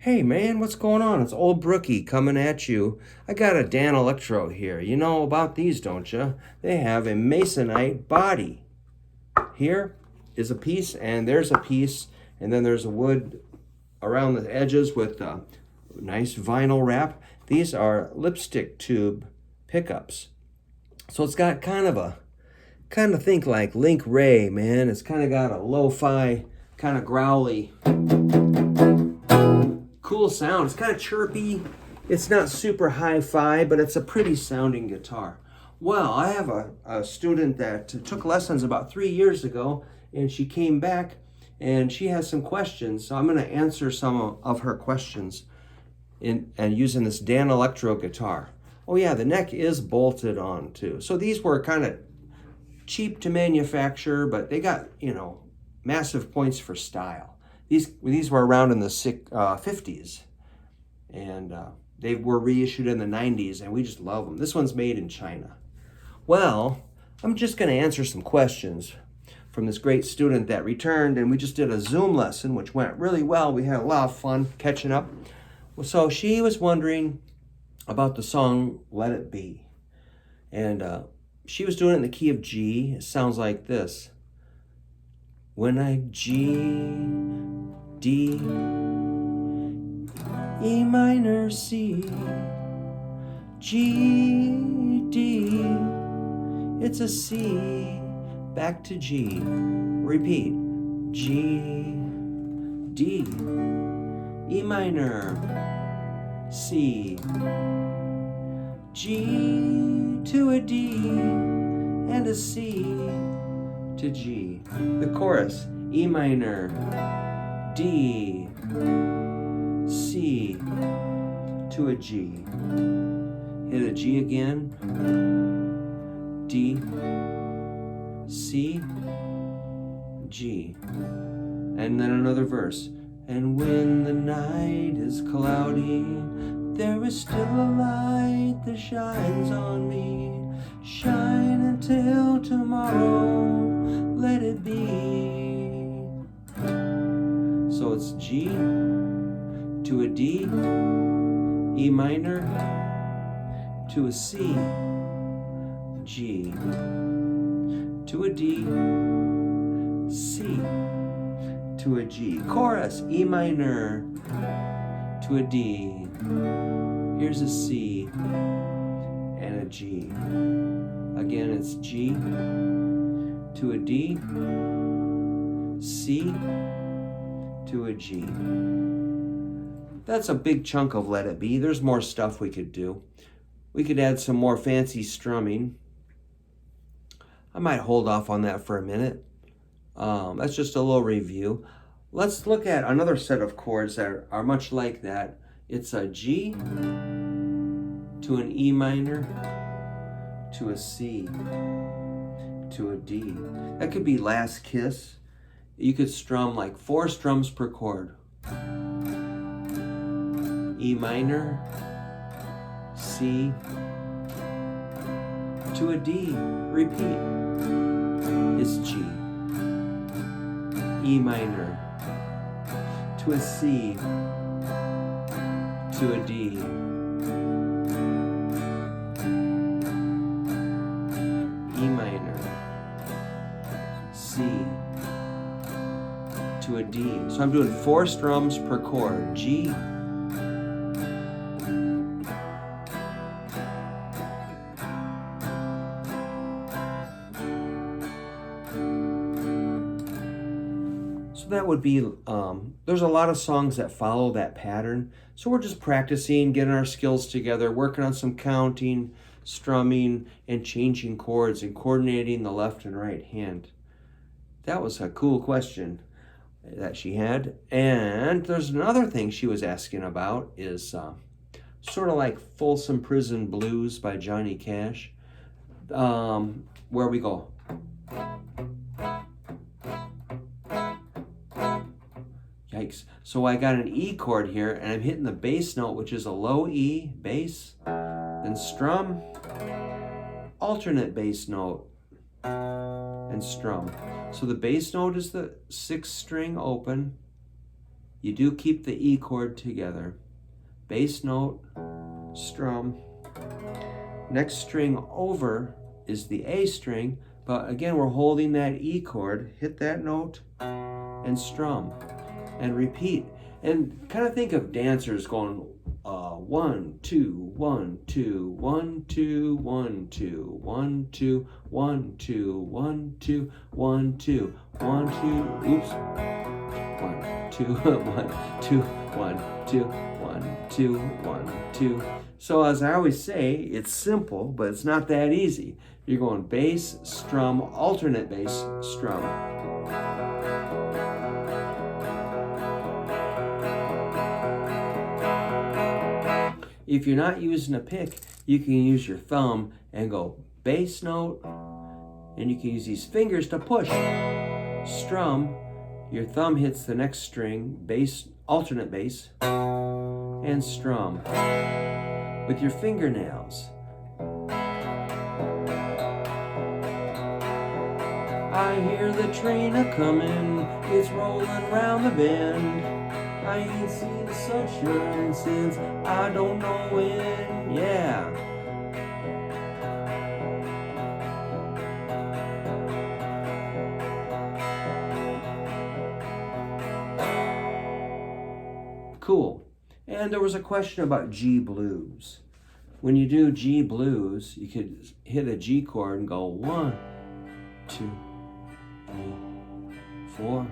Hey man, what's going on? It's old Brookie coming at you. I got a Dan Electro here. You know about these, don't you? They have a masonite body. Here is a piece, and there's a piece, and then there's a wood around the edges with a nice vinyl wrap. These are lipstick tube pickups. So it's got kind of think like Link Ray, man. It's kind of got a lo-fi, kind of growly cool sound. It's kind of chirpy. It's not super hi-fi, but it's a pretty sounding guitar. Well, I have a student that took lessons about 3 years ago, and she came back and she has some questions. So I'm going to answer some of her questions and using this Dan Electro guitar. Oh yeah, the neck is bolted on too. So these were kind of cheap to manufacture, but they got, massive points for style. These were around in the 50s, and they were reissued in the 90s, and we just love them. This one's made in China. Well, I'm just going to answer some questions from this great student that returned, and we just did a Zoom lesson, which went really well. We had a lot of fun catching up. So she was wondering about the song Let It Be, and she was doing it in the key of G. It sounds like this. When I G, D, E minor, C, G, D, it's a C, back to G, repeat, G, D, E minor, C, G to a D, and a C to G. The chorus, E minor, D, C to a G. Hit a G again, D, C, G. And then another verse. And when the night is cloudy, there is still a light that shines on me. Shine until tomorrow, let it be. So it's G to a D, E minor to a C, G to a D, C to a G. Chorus, E minor to a D. Here's a C and a G. Again, it's G to a D, C to a G. That's a big chunk of Let It Be. There's more stuff we could do. We could add some more fancy strumming. I might hold off on that for a minute. That's just a little review. Let's look at another set of chords that are much like that. It's a G to an E minor to a C to a D. That could be Last Kiss. You could strum like 4 strums per chord. E minor, C to a D. Repeat. It's G. E minor to a C to a D. E minor, C to a D. So I'm doing 4 strums per chord. G, that would be, there's a lot of songs that follow that pattern. So we're just practicing, getting our skills together, working on some counting, strumming, and changing chords and coordinating the left and right hand. That was a cool question that she had. And there's another thing she was asking about is sort of like Folsom Prison Blues by Johnny Cash, where we go. Yikes. So I got an E chord here, and I'm hitting the bass note, which is a low E, bass, then strum, alternate bass note, and strum. So the bass note is the 6th string open, you do keep the E chord together. Bass note, strum. Next string over is the A string, but again, we're holding that E chord. Hit that note and strum and repeat. And kind of think of dancers going 1, 2, 1, 2, 1, 2, 1, 2, 1, 2, 1, 2, 1, 2, 1, 2, 1, 2, oops. 1, 2, 1, 2, 1, 2, 1, 2, 1, 2. So as I always say, it's simple, but it's not that easy. You're going bass, strum, alternate bass, strum. If you're not using a pick, you can use your thumb and go bass note, and you can use these fingers to push. Strum, your thumb hits the next string, bass, alternate bass, and strum with your fingernails. I hear the train a-comin', it's rollin' round the bend. I ain't seen the sunshine since I don't know when, yeah. Cool. And there was a question about G blues. When you do G blues, you could hit a G chord and go 1, 2, 3, 4.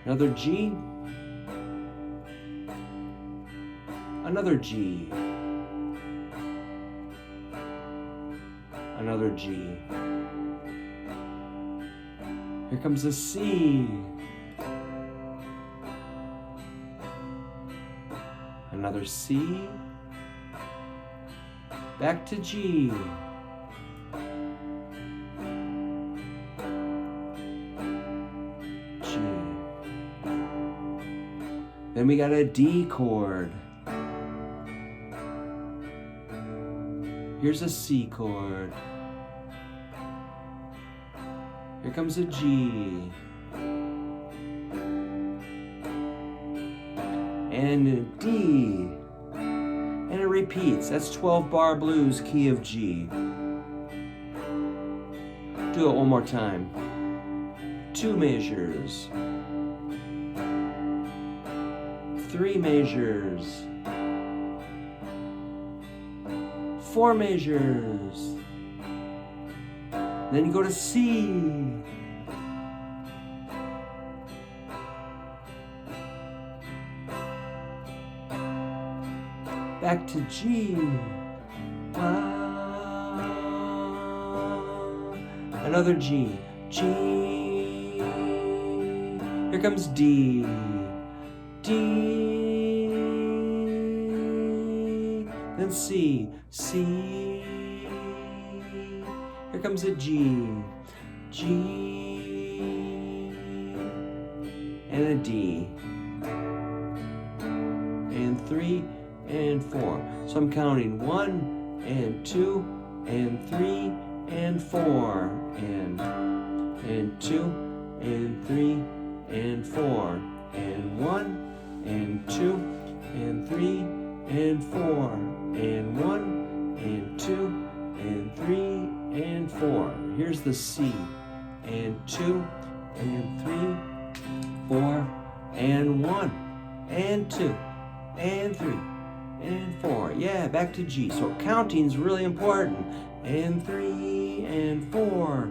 Another G. Another G. Another G. Here comes a C. Another C. Back to G. G. Then we got a D chord. Here's a C chord. Here comes a G. And a D. And it repeats. That's 12 bar blues, key of G. Do it one more time. 2 measures. 3 measures. 4 measures. Then you go to C. Back to G. Another G. G. Here comes D. D. Then C. C. Here comes a G. G. And a D. And 3 and 4. So I'm counting 1 and 2 and 3 and 4 and 2 and 3 and 4 and 1 and 2 and 3 and 4 and 1 and 2 and 3 and 4. Here's the C. And 2 and 3, 4 and 1 and 2 and 3 and 4. Yeah, back to G. So counting's really important. And 3 and 4.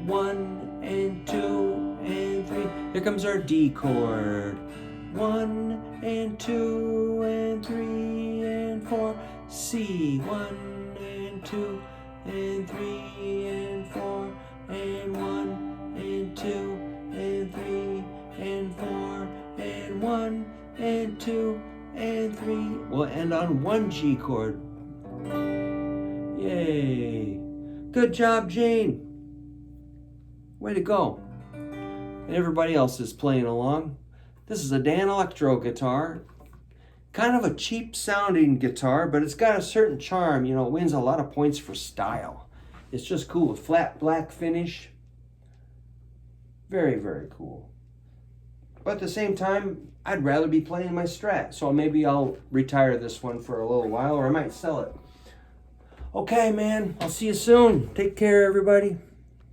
1 and 2 and 3. Here comes our D chord. 1 and 2 and 3 and 4. C. 1 and 2 and 3 and 4 and 1 and 2 and 3 and 4 and 1 and 2 and 3. We'll end on 1 G chord. Yay! Good job, Jane. Way to go. And everybody else is playing along. This is a Dan Electro guitar. Kind of a cheap sounding guitar, but it's got a certain charm. You know, it wins a lot of points for style. It's just cool. Flat black finish. Very, very cool. But at the same time, I'd rather be playing my Strat. So maybe I'll retire this one for a little while, or I might sell it. Okay, man, I'll see you soon. Take care, everybody.